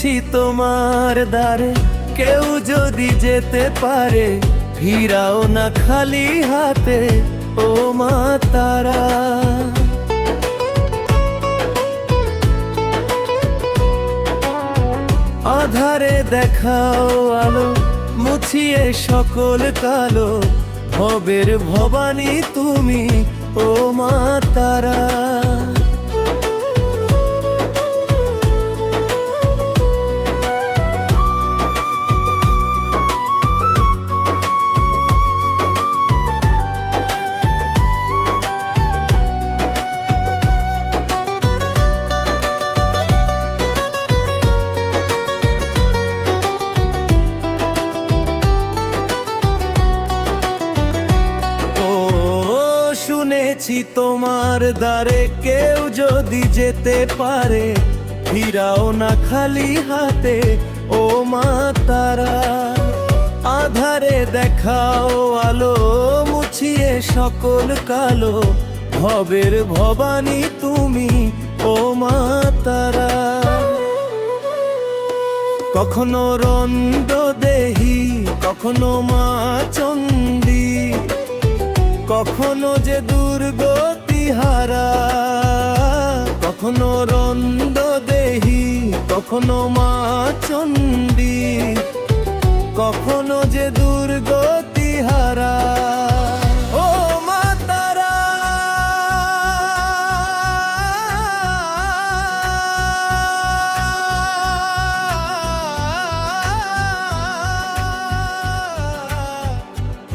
শুনেছি তোমার দ্বারে কেউ যদি যেতে পারে, ফিরাও না খালি হাতে ও মা তারা। আধারে দেখাও আলো, মুছিয়ে সকল কালো, ভবের ভবানী তুমি ও মা তারা। শুনেছি তোমার দ্বারে কেউ যদি যেতে পারে, ফিরাও না খালি হাতে ও মা তারা। আধারে দেখাও আলো, মুছিয়ে সকল কালো, ভবের ভবানী তুমি ও মা তারা। কখনো রন্দ দেহি, কখনো মা চণ্ডী, কখনো যে দুর্গতি হারা। কখনো রন্দ দেহি, কখনো মা চণ্ডী, কখনো যে দুর্গতি হারা। ও মা তারা,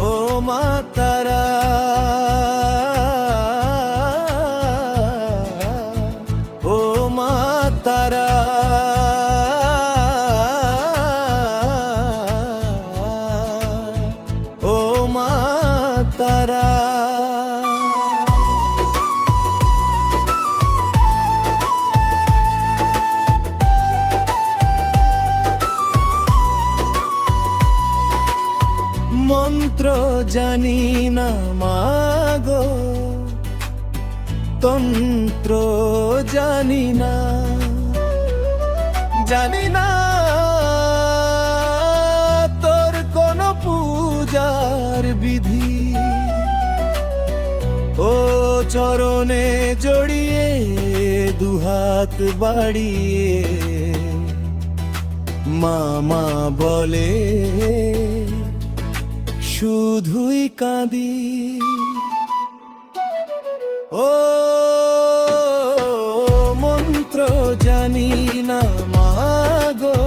ও মা তারা, ও মা তারা। ও মা তারা। মন্ত্র জানি না মাগো, তন্ত্র জানি না, জানি না তোর কোন পূজার বিধি। ও চরণে জড়িয়ে দুহাত বাড়িয়ে মামা বলে শুধুই কাঁদি। ও মন্ত্র জানি না মাগো,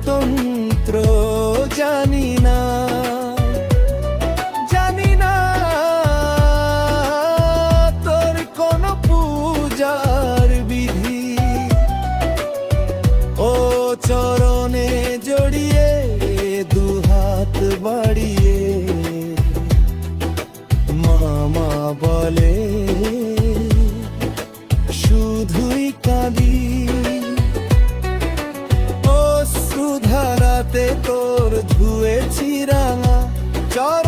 তন্ত্র জানি না, জানি না তোর কোন পূজার বিধি। ও চরণে জড়িয়ে দুহাত বাড়িয়ে মামা বলে শুধুই কাঁদি। ও সুধারাতে তোর ধুয়েছি রাঙা চর